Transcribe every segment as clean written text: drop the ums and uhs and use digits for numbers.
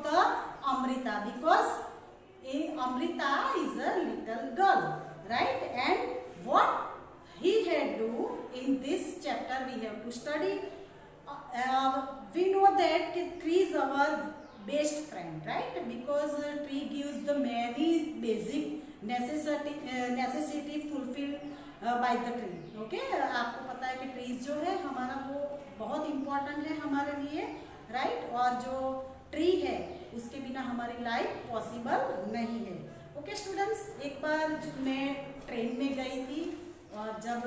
the Amrita, because Amrita is a little girl, right? And what he had do in this chapter we have to study. We know that tree is our best friend, right? Because tree gives the many basic necessity fulfilled by the tree. Okay, आपको पता है कि trees जो है हमारा वो बहुत important है हमारे लिए, राइट? और जो ट्री है उसके बिना हमारी लाइफ पॉसिबल नहीं है. ओके स्टूडेंट्स, एक बार मैं ट्रेन में गई थी और जब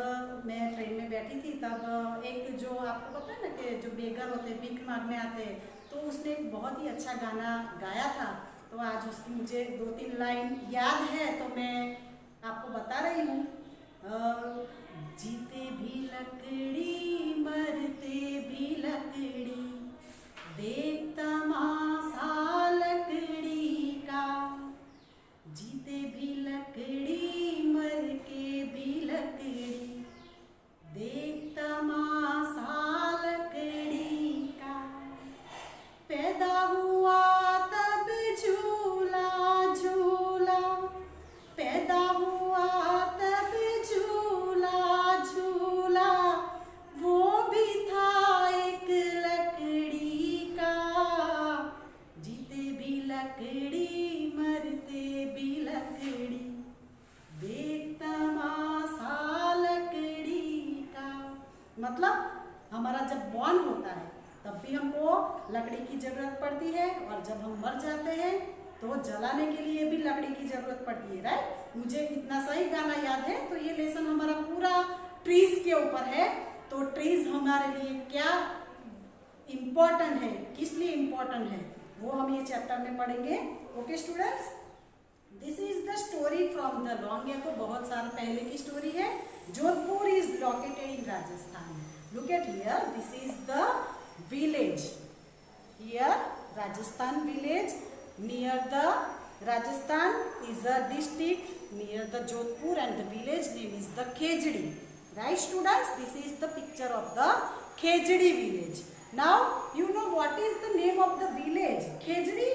मैं ट्रेन में बैठी थी तब एक जो आपको पता है ना कि जो बेगर होते हैं भीख मांगने आते हैं, तो उसने एक बहुत ही अच्छा गाना गाया था. तो आज उसकी मुझे 2-3 लाइन याद है तो मैं आपको बता रही हूँ. जीते भी लकड़ी मरते भी लकड़ी, देख तमाशा लकड़ी का. जीते भी लकड़ी मर के भी लकड़ी, देख तमाशा लकड़ी का. पैदा हुआ तब झूला झूला, पैदा हुआ तब झूला झूला, वो भी था एक लकड़ी का. जीते भी लकड़ी मरते भी लकड़ी, देख तमाशा लकड़ी का. मतलब हमारा जब बॉर्न होता है तब भी हमको लकड़ी की जरूरत पड़ती है, और जब हम मर जाते हैं तो जलाने के लिए भी लकड़ी की जरूरत पड़ती है, राइट? मुझे इतना सही गाना याद है. तो ये लेसन हमारा पूरा ट्रीज के ऊपर है. तो ट्रीज हमारे लिए क्या इम्पोर्टेंट है, किस लिए इम्पोर्टेंट है, वो हम ये चैप्टर में पढ़ेंगे. Okay students, this is the story from the long ago. बहुत साल पहले की स्टोरी है. Jodhpur is located in Rajasthan. Look at here, this is the village. Here Rajasthan village, near the Rajasthan is a district near the Jodhpur, and the village name is the Khejdi. Right students, this is the picture of the Khejdi village. Now you know what is the name of the village? Khejdi,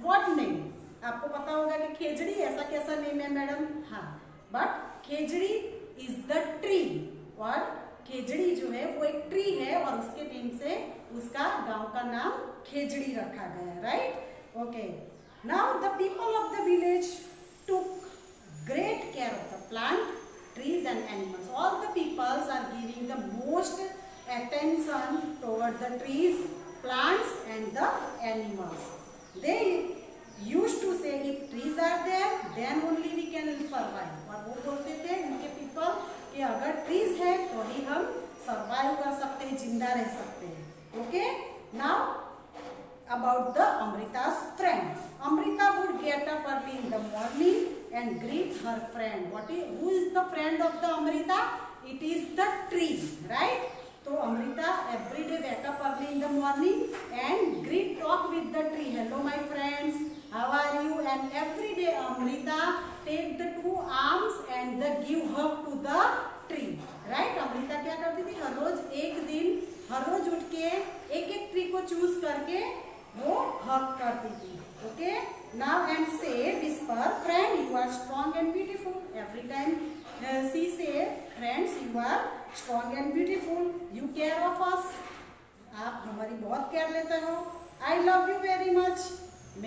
what name? आपको पता होगा कि खेजड़ी ऐसा कैसा name है madam? हाँ, but Khejri is the tree. और खेजड़ी जो है वो एक ट्री है और उसके नेम से उसका गांव का नाम खेजड़ी रखा गया है, right? Okay, now the people of the village took great care of the plant, trees and animals. All the peoples are giving the most attention toward the trees, plants and the animals. They used to say if trees are there then only we can survive. और वो बोलते थे उनके people कि अगर trees है तो ही हम सर्वाइव कर सकते हैं, जिंदा रह सकते हैं. Okay, now about the Amrita's friend. Amrita would get up early in the morning and greet her friend. Who is the friend of the Amrita? It is the tree, right? So Amrita every day wake up early in the morning and talk with the tree. Hello my friends, how are you? And every day Amrita take the 2 arms and give hug to the tree, right? Amrita क्या करती थी? हर रोज उठ के एक tree को choose करके वो hug करती थी. Okay, now and say whisper, friend you are strong and beautiful. Every time she say, friends you are strong and beautiful, you care of us. आप हमारी बहुत केयर लेते हो. I love you very much.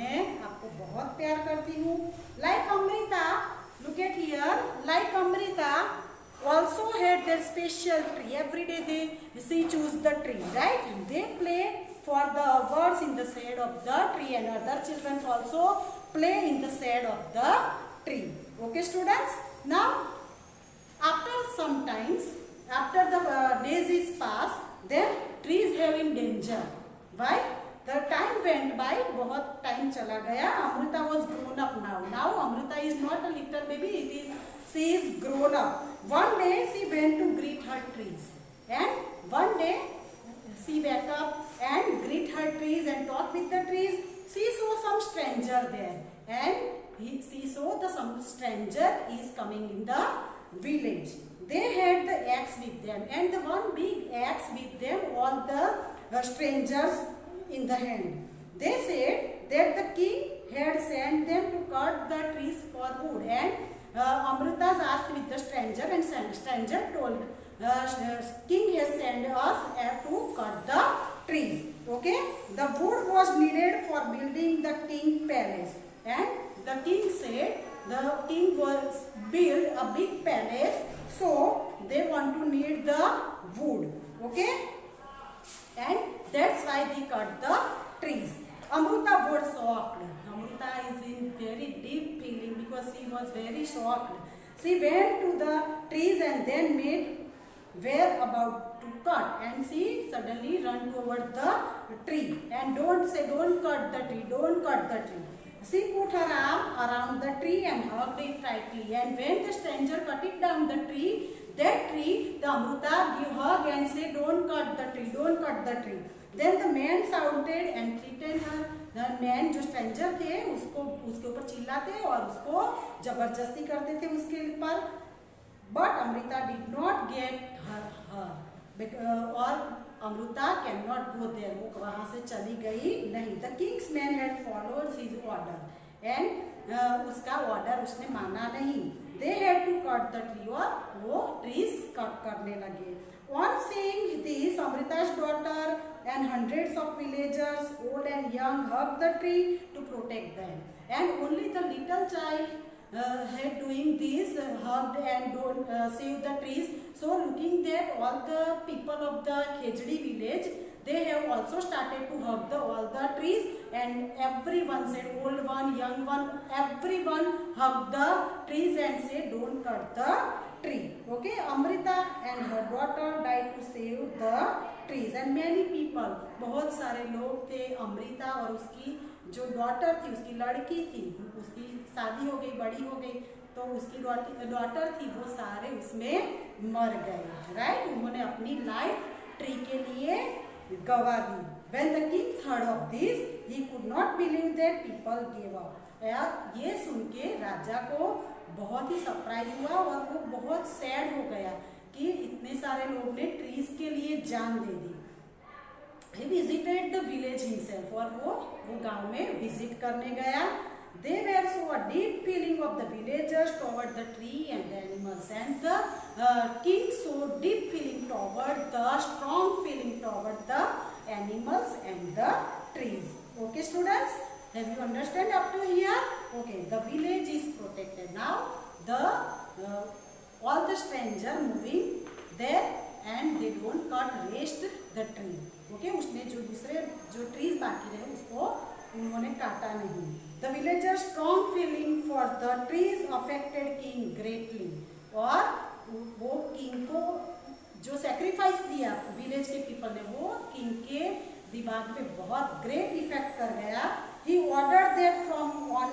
मैं आपको बहुत प्यार करती हूँ. Like Amrita, look at here, like Amrita also had their special tree. Every day she choose the tree, right? They play for the birds in the shade of the tree, and other children also play in the shade of the tree. Okay students, now after some times, after the days is passed, then trees have in danger. Why? The time went by. बहुत time चला गया. Amrita was grown up now. Now Amrita is not a little baby. She is grown up. One day she went to greet her trees, and one day she wake up and greet her trees and talk with the trees. She saw some stranger there, and she saw some stranger is coming in the village. They had the axe with them, and the one big axe with them, all the strangers in the hand. They said, that the king had sent them to cut the trees for wood, and Amrita asked with the stranger, and stranger told king has sent us to cut the trees. Okay, the wood was needed for building the king palace, and the king said the king was build a big palace, so they want to need the wood. Okay, and that's why they cut the trees. Amrita was shocked. Amrita is in very deep feeling because she was very shocked. She went to the trees and then made were about to cut, and she suddenly ran toward the tree and don't cut the tree, don't cut the tree. She put her arm around the tree and hugged it tightly, and when the stranger cut it down the tree, that tree, the Amrita gave hug and said, don't cut the tree, don't cut the tree. Then the man shouted and threatened her. The man जो stranger थे उसको उसके ऊपर चिल्लाते और उसको जबरदस्ती करते थे उसके ऊपर. But Amrita did not get her और Amrita cannot go there. वो वहाँ से चली गई नहीं. The king's man had followed his order and उसका order उसने माना नहीं. They had to cut the tree और वो trees cut करने लगे. On seeing this, Amrita's daughter and hundreds of villagers, old and young, hugged the tree to protect them. And only the little child had doing this, hugged and don't save the trees. So looking that all the people of the Khejdi village, they have also started to hug all the trees, and everyone said, old one, young one, everyone hugged the trees and said, don't cut the tree. Okay, Amrita and her daughter died to save the trees, and many people, बहुत सारे लोग थे. अमृता और उसकी जो daughter थी, उसकी लड़की थी, उसकी शादी हो गई, बड़ी हो गई, तो उसकी डॉटर थी, वो सारे उसमें मर गए. राइट, उन्होंने अपनी लाइफ ट्री के लिए गवा दी. When the king heard of this, he could not believe that people gave up. यार ये सुन के राजा को बहुत ही सरप्राइज हुआ और वो बहुत सैड हो गया कि इतने सारे लोग ने ट्रीज के लिए जान दे दी. He visited the village himself, और वो गांव में विजिट करने गया. They were so a deep feeling of the villagers toward the tree and the animals, and the king so deep feeling toward the strong feeling toward the animals and the trees. Okay, students, have you understand up to here? Okay, the village is protected now. The all the stranger moving there and they don't cut rest the tree. Okay, उसने जो दूसरे जो trees बाकी रहे उसको उन्होंने काटा नहीं. The villagers strong feeling for the trees affected king greatly, और वो king को जो sacrifice दिया village के people ने, वो king के दिमाग पे बहुत great effect कर गया. He ordered that from on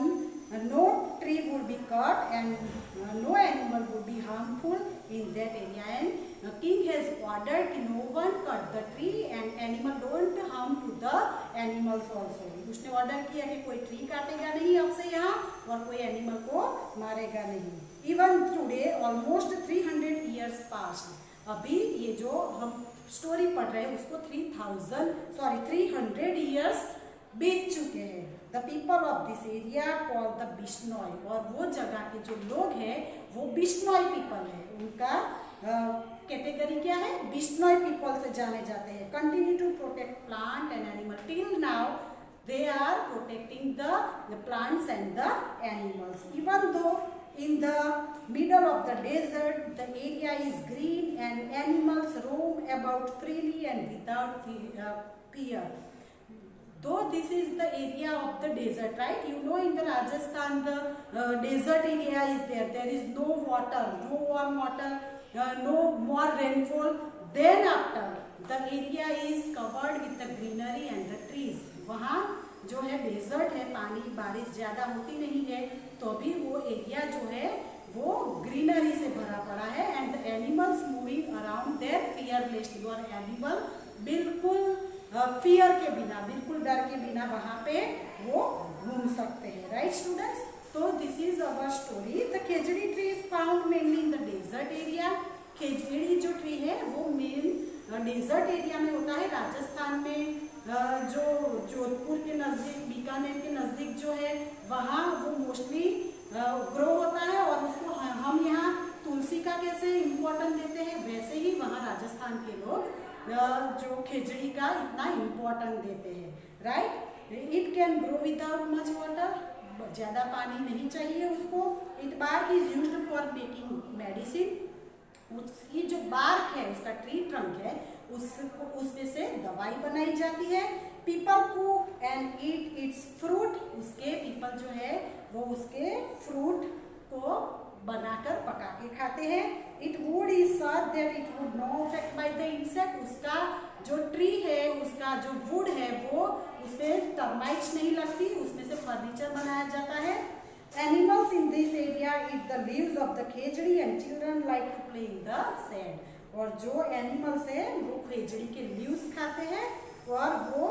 no tree would be cut and no animal would be harmful in that area, and the king has ordered कि no one cut the tree and animal don't harm to the animals also. उसने order किया कि कोई tree काटेगा नहीं अब से यहाँ और कोई एनिमल को मारेगा नहीं. Even today almost 300 years passed. अभी ये जो हम स्टोरी पढ़ रहे हैं उसको 300 years बीत चुके हैं. The people of this area called the Bishnoi, और वो जगह के जो लोग हैं वो बिश्नोई पीपल है. उनका कैटेगरी क्या है? बिश्नोई पीपल से जाने जाते हैं. Continue to protect plant and animal till now. They are protecting the plants and the animals. Even though in the middle of the desert, the area is green and animals roam about freely and without fear. Though this is the area of the desert, right? You know, in the Rajasthan, the desert area is there. There is no water, no warm water, no more rainfall. Then after, the area is covered with the greenery and the trees. वहाँ जो है desert है, पानी बारिश ज़्यादा होती नहीं है, तो भी वो एरिया जो है वो ग्रीनरी से भरा पड़ा है. And the animals moving around there fearlessly, और एनिमल बिल्कुल फियर के बिना, बिल्कुल डर के बिना वहाँ पे वो घूम सकते हैं. राइट स्टूडेंट्स, तो this is our story. The khejri tree is found mainly in the desert area. Khejri जो ट्री है वो मेन डेजर्ट एरिया में होता है, राजस्थान में, जो जोधपुर के नज़दीक, बीकानेर के नज़दीक जो है वहाँ वो मोस्टली ग्रो होता है, और उसको हम यहाँ तुलसी का कैसे इम्पोर्टेंट देते हैं, वैसे ही वहाँ राजस्थान के लोग जो खिचड़ी का इतना इम्पोर्टेंट देते हैं, right. It can grow without much water, ज़्यादा पानी नहीं चाहिए उसको। It bark is used for making medicine, उसकी जो बार्क है, उसका ट्री ट्रंक है, उसमें से दवाई बनाई जाती है। People cook and eat it's fruit, उसके पीपल जो है वो उसके फ्रूट को बनाकर पका के खाते हैं। It would is such that it would know affect by the insect, उसका जो ट्री है, उसका जो वुड है वो उसमें टर्माइट्स नहीं लगती, उसमें से फर्नीचर बनाया जाता है। Animals in this area eat the leaves of the Khejri and children like to play in the sand, और जो एनिमल्स है वो खेजड़ी के लीव्स खाते हैं, और वो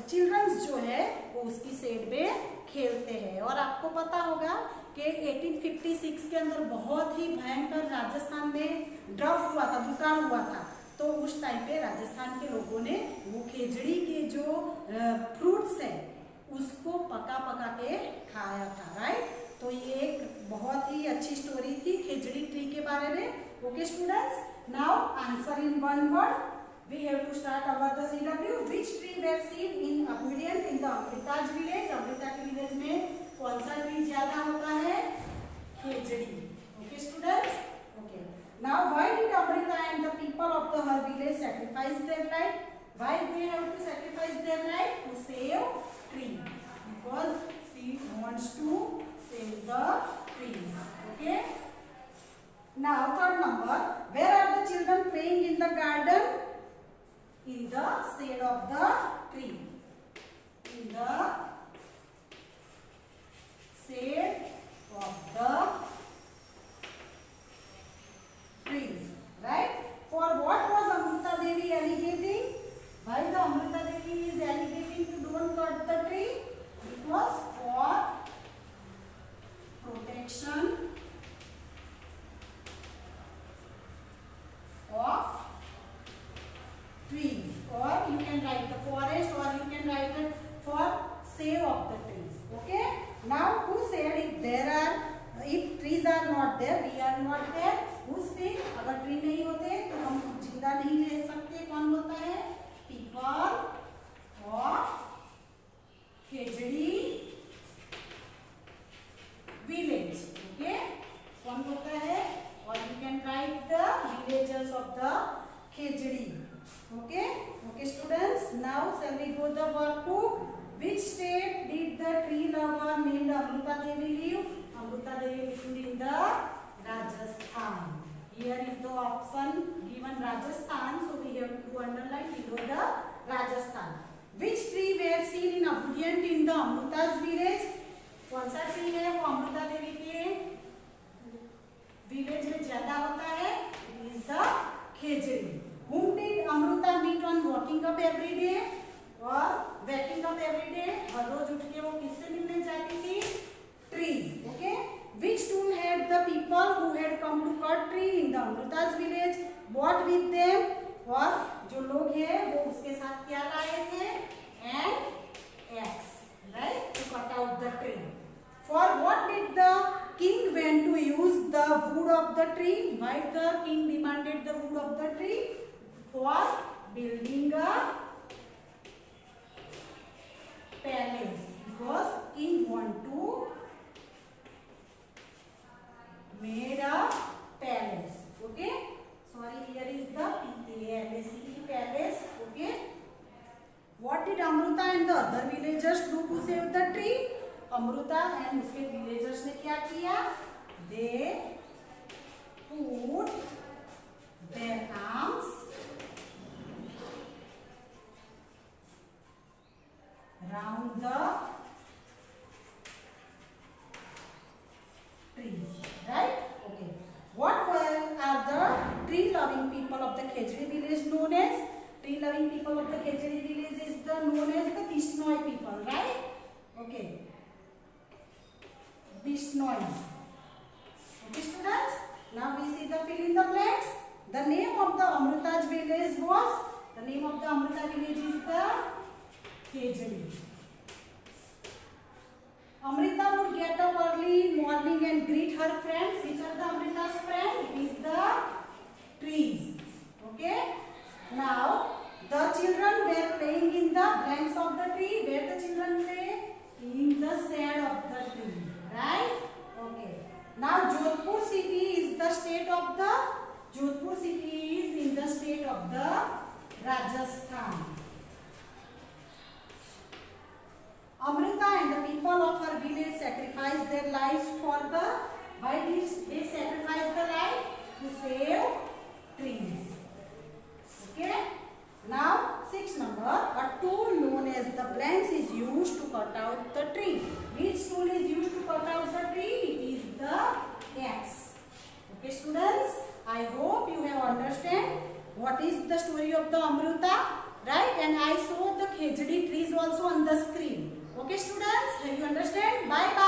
चिल्ड्रंस जो है वो उसकी सेड में खेलते हैं। और आपको पता होगा कि 1856 के अंदर बहुत ही भयंकर राजस्थान में ड्रफ हुआ था, दुकाल हुआ था, तो उस टाइम पे राजस्थान के लोगों ने वो खेजड़ी के जो फ्रूट्स है उसको पका पका के खाया था, राइट। तो ये एक बहुत ही अच्छी स्टोरी थी खेजड़ी ट्री के बारे में। Okay students, now answer in one word. We have to start our the CW। Which tree were seen in abundant in the Amrita's village, Amrita के विलेज में कौन सा ट्री ज्यादा होता है, khejri. Okay students, okay. Now why did Amrita and the people of the her village sacrifice their life, why they have to sacrifice their life, to save tree, because she wants to save the trees. Okay, now third number, where are the children playing in the garden, in the shade of the tree, in the shade of the trees, right. For what was Amrita Devi alligating, why the Amrita Devi is alligating to don't cut the tree, it was for protection of trees, or you can write the forest, or you can write it for save of the trees. Okay, now who said if there are, if trees are not there, we are not there, who speak, अगर tree नहीं होते तो हम जिंदा नहीं रह सकते, कौन बोलता है, people of khejri village. Okay, कौन बोलता है, और you can write the villagers of the khejri. Okay, okay students, now shall we go the workbook। Which state did the tree lover named Amrita Devi live? Amrita Devi lived in the Rajasthan. Here is the option given Rajasthan, so we have to underline below the Rajasthan. Which tree were seen in abundant in the Amrita's village? कौन सा tree है वो अमृता देवी के village में ज्यादा होता है, it is the Khejri. Whom did Amrita meet on waking up every day, और waking up every day, हर रोज उठ के वो किससे मिलने जाती थी, trees। Okay, which tool had the people who had come to cut tree in the Amrita's village brought with them, और जो लोग हैं वो उसके साथ क्या लाए थे, an axe, right, to cut out the tree। For what did the king want to use the wood of the tree, why the king demanded the wood of the tree, for building a palace, because king want to made a palace। Okay, sorry, here is the PALACE, palace। Okay, what did Amrita and the other villagers do to save the tree? Amrita and उसके villagers ने क्या किया, they put their arms round the trees, right? Okay, what are the tree loving people of the Khejri village known as? Tree loving people of the Khejri village is the known as the Bishnoi people, right? Okay, Bishnois। Okay students, now we see the fill in the blanks। The name of the Amrita's village was, The name of the Amrita village is the Khejdi. Amrita would get up early in morning and greet her friends. Which are the Amrita's friends? It is the trees. Okay. Now the children were playing in the branches of the tree. Where the children play? In the shade of the tree. Right? Okay. Now Jodhpur city is the state of the Rajasthan. Amrita and the people of her village sacrificed their lives for the. Why did they sacrifice the life? To save trees. Okay. Now 6 number. A tool known as the blanks is used to cut out the tree. Which tool is used to cut out the tree? It is the axe. Okay students, I hope you have understand what is the story of the Amruta, right? And I saw the Khejdi trees also on the screen. Okay students, have you understand? Bye bye.